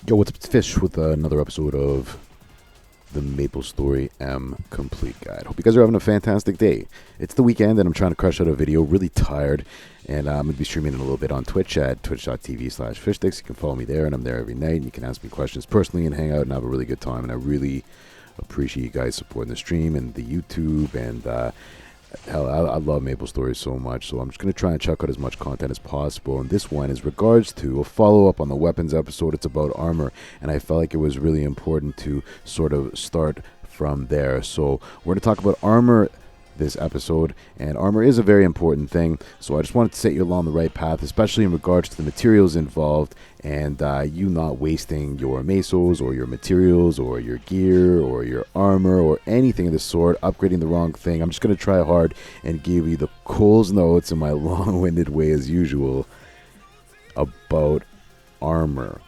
Yo, what's up? It's Fish with another episode of the Maplestory M Complete Guide. Hope you guys are having a fantastic day. It's the weekend and I'm trying to crush out a video. Really tired. And I'm going to be streaming in a little bit on Twitch at twitch.tv/fishdicks. You can follow me there, and I'm there every night. And you can ask me questions personally and hang out and have a really good time. And I really appreciate you guys supporting the stream and the YouTube. And hell, I love Maplestory so much. So I'm just going to try and check out as much content as possible. And this one is regards to a follow-up on the weapons episode. It's about armor. And I felt like it was really important to sort of start from there. So we're going to talk about armor this episode, and armor is a very important thing, so I just wanted to set you along the right path, especially in regards to the materials involved and you not wasting your mesos or your materials or your gear or your armor or anything of the sort, upgrading the wrong thing. I'm just going to try hard and give you the Cole's notes in my long-winded way as usual about armor.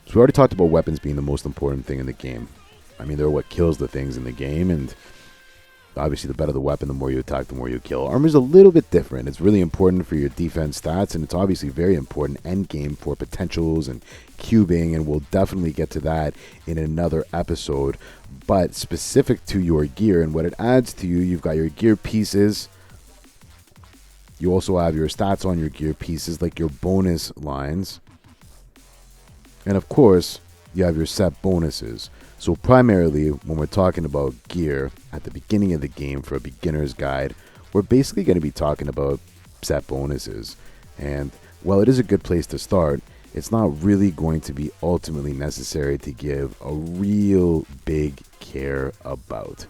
So we already talked about weapons being the most important thing in the game. I mean, they're what kills the things in the game, and obviously, the better the weapon, the more you attack, the more you kill. Armor is a little bit different. It's really important for your defense stats, and it's obviously very important end game for potentials and cubing, and we'll definitely get to that in another episode. But specific to your gear and what it adds to you, you've got your gear pieces. You also have your stats on your gear pieces, like your bonus lines. And of course, you have your set bonuses. So primarily, when we're talking about gear at the beginning of the game for a beginner's guide, we're basically going to be talking about set bonuses. And while it is a good place to start, it's not really going to be ultimately necessary to give a real big care about.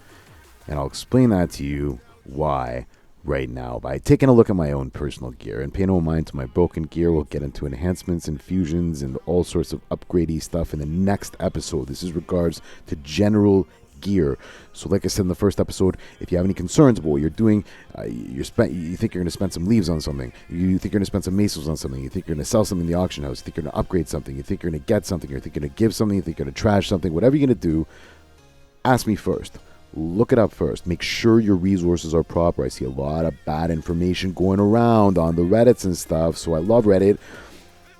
And I'll explain that to you why right now by taking a look at my own personal gear. And pay no mind to my broken gear. We'll get into enhancements and fusions and all sorts of upgradey stuff in the next episode. This is regards to general gear. So like I said in the first episode, if you have any concerns about what you're doing, you think you're going to spend some leaves on something, you think you're going to spend some mesos on something, you think you're going to sell something in the auction house, you think you're going to upgrade something, you think you're going to get something, you think you're going to give something, you think you're going to trash something, whatever you're going to do, ask me first. Look it up first. Make sure your resources are proper. I see a lot of bad information going around on the Reddits and stuff, so I love Reddit,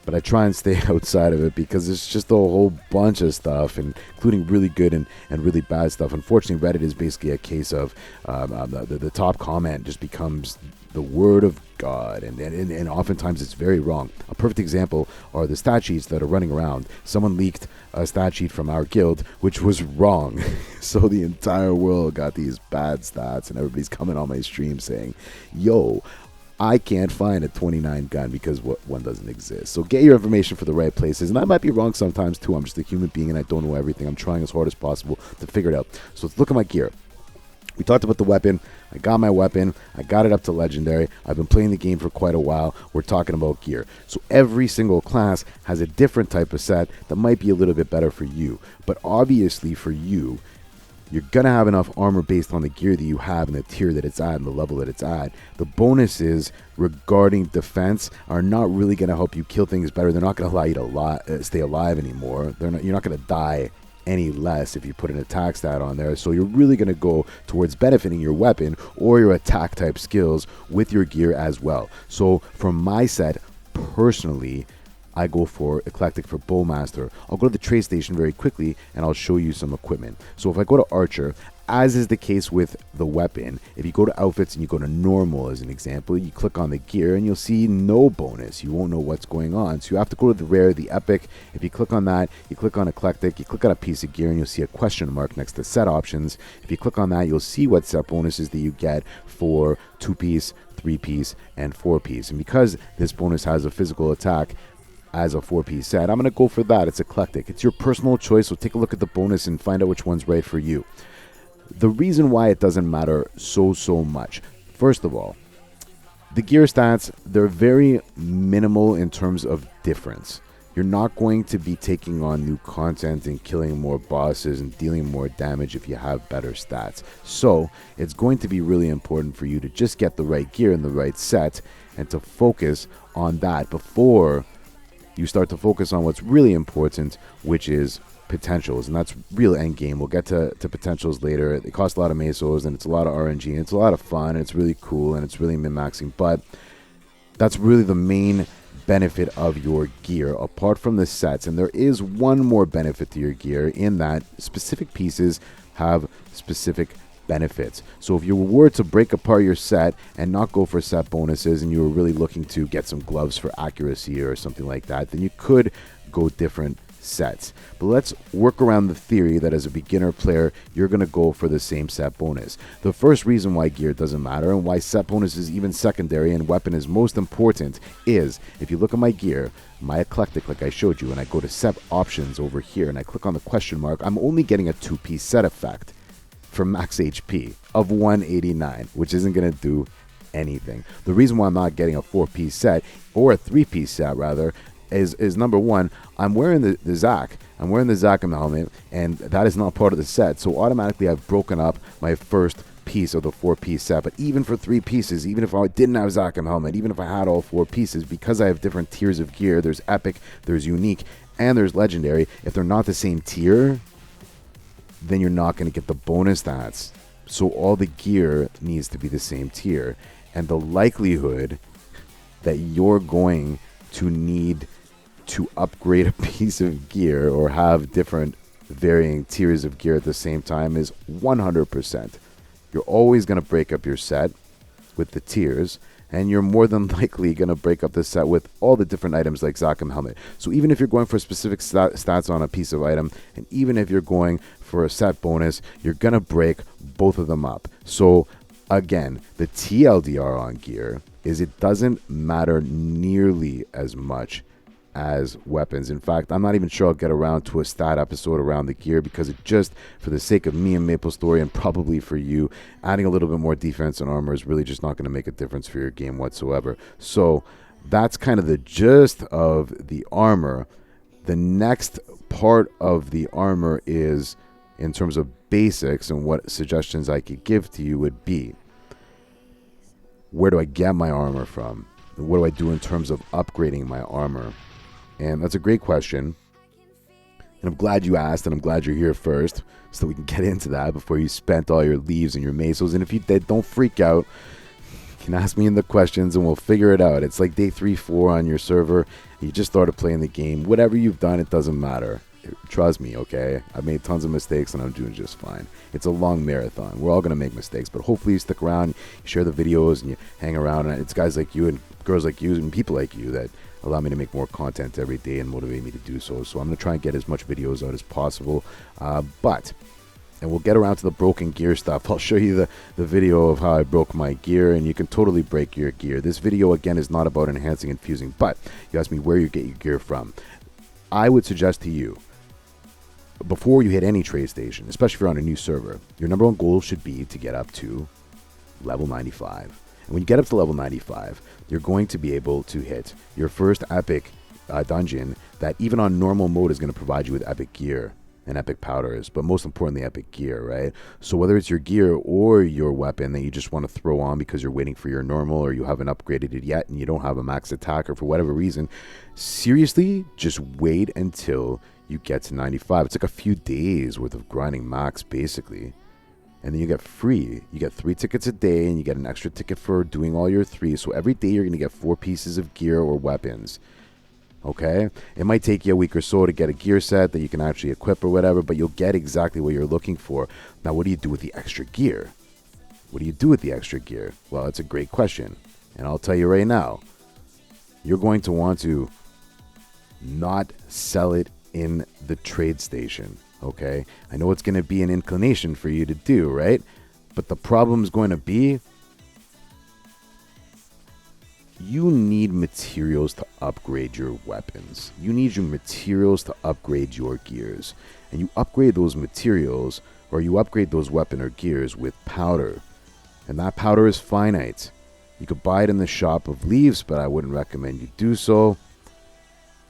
but I try and stay outside of it because it's just a whole bunch of stuff, including really good and really bad stuff. Unfortunately, Reddit is basically a case of the top comment just becomes the word of God, and oftentimes it's very wrong. A perfect example are the stat sheets that are running around. Someone leaked a stat sheet from our guild, which was wrong. So the entire world got these bad stats, and everybody's coming on my stream saying, yo, I can't find a 29 gun because one doesn't exist. So get your information for the right places. And I might be wrong sometimes too. I'm just a human being and I don't know everything. I'm trying as hard as possible to figure it out. So let's look at my gear. We talked about the weapon. I got my weapon. I got it up to legendary. I've been playing the game for quite a while. We're talking about gear. So every single class has a different type of set that might be a little bit better for you. But obviously for you, you're going to have enough armor based on the gear that you have and the tier that it's at and the level that it's at. The bonuses regarding defense are not really going to help you kill things better. They're not going to allow you to stay alive anymore. You're not going to die any less if you put an attack stat on there. So you're really going to go towards benefiting your weapon or your attack type skills with your gear as well. So from my set, personally, I go for Eclectic for Bowmaster. I'll go to the trade station very quickly and I'll show you some equipment. So if I go to Archer, as is the case with the weapon, if you go to Outfits and you go to Normal as an example, you click on the gear and you'll see no bonus. You won't know what's going on. So you have to go to the Rare, the Epic. If you click on that, you click on Eclectic, you click on a piece of gear and you'll see a question mark next to set options. If you click on that, you'll see what set bonuses that you get for 2-piece, 3-piece, and 4-piece. And because this bonus has a physical attack as a 4-piece set, I'm going to go for that. It's Eclectic. It's your personal choice, so take a look at the bonus and find out which one's right for you. The reason why it doesn't matter so much, first of all, the gear stats, they're very minimal in terms of difference. You're not going to be taking on new content and killing more bosses and dealing more damage if you have better stats. So it's going to be really important for you to just get the right gear and the right set and to focus on that before you start to focus on what's really important, which is potentials, and that's real end game. We'll get to potentials later. It costs a lot of mesos and it's a lot of RNG and it's a lot of fun and it's really cool and it's really min-maxing, but that's really the main benefit of your gear apart from the sets. And there is one more benefit to your gear in that specific pieces have specific benefits. So if you were to break apart your set and not go for set bonuses, and you were really looking to get some gloves for accuracy or something like that, then you could go different sets. But let's work around the theory that as a beginner player, you're going to go for the same set bonus. The first reason why gear doesn't matter and why set bonus is even secondary and weapon is most important is if you look at my gear, my eclectic, like I showed you, and I go to set options over here and I click on the question mark, I'm only getting a 2-piece set effect for max HP of 189, which isn't going to do anything. The reason why I'm not getting a 4-piece set, or a 3-piece set rather, is number one, I'm wearing the Zach. I'm wearing the Zach helmet, and that is not part of the set. So automatically I've broken up my first piece of the 4-piece set. But even for 3 pieces, even if I didn't have Zach helmet, even if I had all 4 pieces, because I have different tiers of gear, there's epic, there's unique, and there's legendary. If they're not the same tier, then you're not going to get the bonus stats. So all the gear needs to be the same tier. And the likelihood that you're going to need to upgrade a piece of gear or have different varying tiers of gear at the same time is 100%. You're always going to break up your set with the tiers, and you're more than likely going to break up the set with all the different items like Zakum helmet. So even if you're going for specific stats on a piece of item, and even if you're going for a set bonus, you're going to break both of them up. So again, the TLDR on gear is it doesn't matter nearly as much as weapons. In fact, I'm not even sure I'll get around to a stat episode around the gear because it just, for the sake of me and Maplestory and probably for you, adding a little bit more defense and armor is really just not going to make a difference for your game whatsoever. So that's kind of the gist of the armor. The next part of the armor is in terms of basics, and what suggestions I could give to you would be, where do I get my armor from? What do I do in terms of upgrading my armor? And that's a great question. And I'm glad you asked, and I'm glad you're here first so that we can get into that before you spent all your leaves and your mesos. And if you did, don't freak out. You can ask me in the questions and we'll figure it out. It's like day 3, 4 on your server. You just started playing the game. Whatever you've done, it doesn't matter. Trust me, okay? I've made tons of mistakes and I'm doing just fine. It's a long marathon. We're all going to make mistakes, but hopefully you stick around, you share the videos, and you hang around. And it's guys like you and girls like you and people like you that allow me to make more content every day and motivate me to do so. So I'm going to try and get as much videos out as possible. And we'll get around to the broken gear stuff. I'll show you the video of how I broke my gear, and you can totally break your gear. This video, again, is not about enhancing and fusing, but you asked me where you get your gear from. I would suggest to you, before you hit any trade station, especially if you're on a new server, your number one goal should be to get up to level 95. And when you get up to level 95, you're going to be able to hit your first epic dungeon that even on normal mode is going to provide you with epic gear and epic powders, but most importantly, epic gear, right? So whether it's your gear or your weapon that you just want to throw on because you're waiting for your normal, or you haven't upgraded it yet and you don't have a max attack, or for whatever reason, seriously, just wait until you get to 95. It's like a few days worth of grinding max, basically. And then you get free. You get 3 tickets a day, and you get an extra ticket for doing all your 3. So every day you're going to get 4 pieces of gear or weapons. Okay? It might take you a week or so to get a gear set that you can actually equip or whatever, but you'll get exactly what you're looking for. Now, what do you do with the extra gear? What do you do with the extra gear? Well, it's a great question. And I'll tell you right now, you're going to want to not sell it in the trade station. Okay, I know it's going to be an inclination for you to do, right? But the problem is going to be you need materials to upgrade your weapons. You need your materials to upgrade your gears. And you upgrade those materials, or you upgrade those weapon or gears with powder. And that powder is finite. You could buy it in the shop of leaves, but I wouldn't recommend you do so.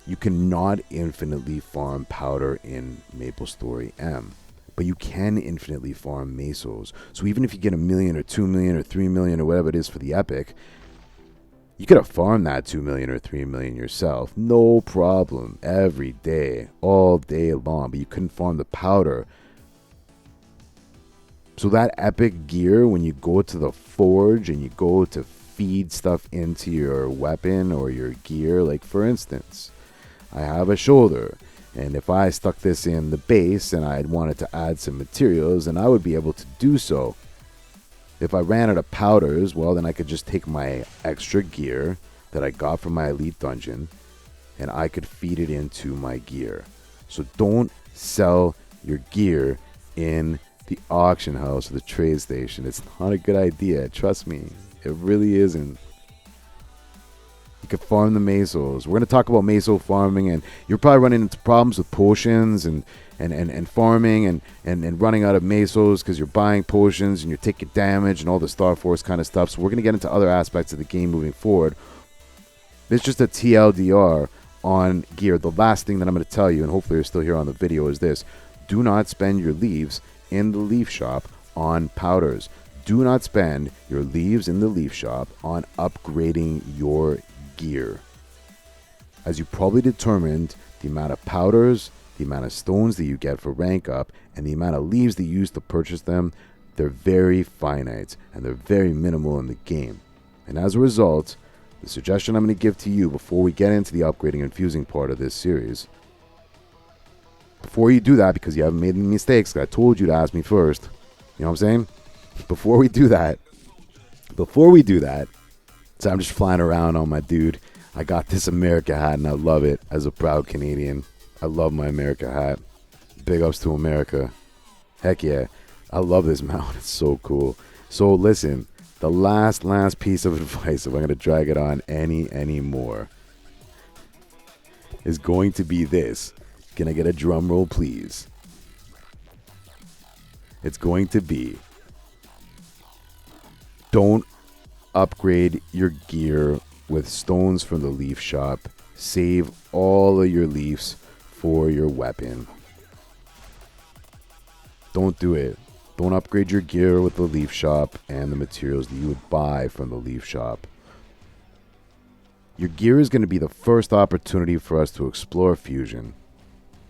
You cannot infinitely farm powder in Maplestory M, but you can infinitely farm mesos. So even if you get 1 million or 2 million or 3 million or whatever it is for the epic, you could have farmed that 2 million or 3 million yourself, no problem, every day, all day long, but you couldn't farm the powder. So that epic gear, when you go to the forge and you go to feed stuff into your weapon or your gear. Like, for instance, I have a shoulder, and if I stuck this in the base and I wanted to add some materials, then I would be able to do so. If I ran out of powders, well, then I could just take my extra gear that I got from my elite dungeon, and I could feed it into my gear. So don't sell your gear in the auction house or the trade station. It's not a good idea. Trust me. It really isn't. You could farm the mesos. We're going to talk about meso farming, and you're probably running into problems with potions and farming and running out of mesos because you're buying potions and you're taking damage and all the Star Force kind of stuff. So we're going to get into other aspects of the game moving forward. It's just a TLDR on gear. The last thing that I'm going to tell you, and hopefully you're still here on the video, is this. Do not spend your leaves in the leaf shop on powders. Do not spend your leaves in the leaf shop on upgrading your gear. As you probably determined, the amount of powders, the amount of stones that you get for rank up, and the amount of leaves that you use to purchase them, they're very finite and they're very minimal in the game. And as a result, the suggestion I'm going to give to you before we get into the upgrading and fusing part of this series, before you do that, because you haven't made any mistakes, I told you to ask me first. You know what I'm saying? Before we do that, so I'm just flying around on my dude. I got this America hat and I love it as a proud Canadian. I love my America hat. Big ups to America. Heck yeah. I love this mount. It's so cool. So listen, the last piece of advice, if I'm going to drag it on anymore, is going to be this. Can I get a drum roll, please? It's going to be, don't upgrade your gear with stones from the leaf shop. Save all of your leaves for your weapon. Don't do it. Don't upgrade your gear with the leaf shop and the materials that you would buy from the leaf shop. Your gear is going to be the first opportunity for us to explore fusion.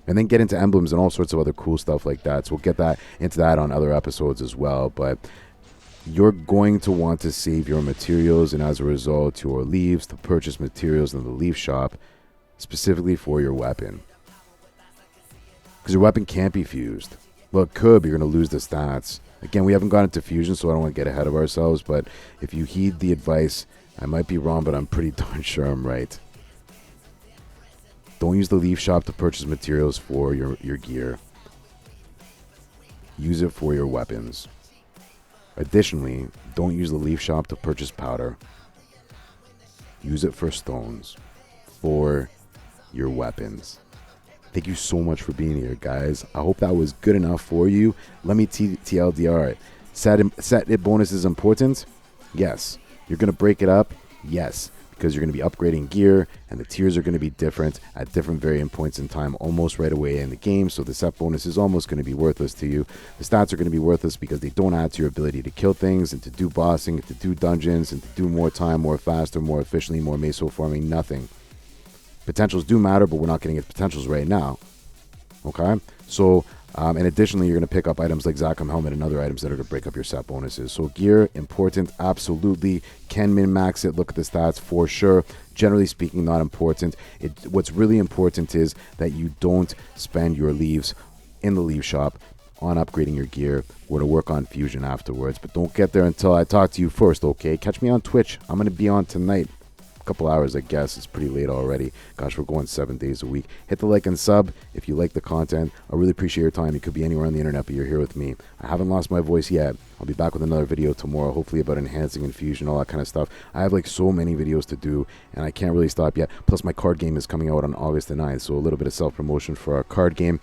And then get into emblems and all sorts of other cool stuff like that. So we'll get into that on other episodes as well. But you're going to want to save your materials, and as a result, your leaves to purchase materials in the leaf shop specifically for your weapon. Because your weapon can't be fused. Well, it could, but you're going to lose the stats. Again, we haven't gone into fusion, so I don't want to get ahead of ourselves. But if you heed the advice, I might be wrong, but I'm pretty darn sure I'm right. Don't use the leaf shop to purchase materials for your gear. Use it for your weapons. Additionally, don't use the leaf shop to purchase powder. Use it for stones for your weapons. Thank you so much for being here, guys. I hope that was good enough for you. Let me TLDR it. Set it bonus is important? Yes. You're going to break it up? Yes. Because you're going to be upgrading gear, and the tiers are going to be different at different varying points in time almost right away in the game, so the set bonus is almost going to be worthless to you. The stats are going to be worthless because they don't add to your ability to kill things and to do bossing and to do dungeons and to do more time, more faster, more efficiently, more meso farming, nothing. Potentials do matter, but we're not getting its potentials right now. Okay? So, and additionally, you're going to pick up items like Zachem Helmet and other items that are going to break up your set bonuses. So gear, important, absolutely. Can min-max it, look at the stats for sure. Generally speaking, not important. What's really important is that you don't spend your leaves in the leaf shop on upgrading your gear. We're going to work on fusion afterwards, but don't get there until I talk to you first, okay? Catch me on Twitch. I'm going to be on tonight. Couple hours, I guess. It's pretty late already. Gosh, we're going 7 days a week. Hit the like and sub if you like the content. I really appreciate your time. You could be anywhere on the internet, but you're here with me. I haven't lost my voice yet. I'll be back with another video tomorrow, hopefully about enhancing infusion, all that kind of stuff. I have like so many videos to do, and I can't really stop yet. Plus, my card game is coming out on August the 9th, so a little bit of self-promotion for our card game.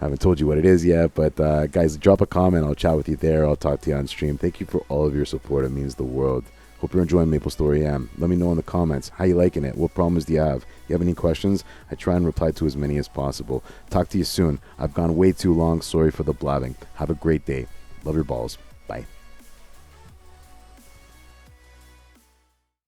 I haven't told you what it is yet, but guys, drop a comment. I'll chat with you there. I'll talk to you on stream. Thank you for all of your support. It means the world. Hope you're enjoying Maplestory M. Let me know in the comments. How you liking it? What problems do you have? You have any questions? I try and reply to as many as possible. Talk to you soon. I've gone way too long. Sorry for the blabbing. Have a great day. Love your balls. Bye.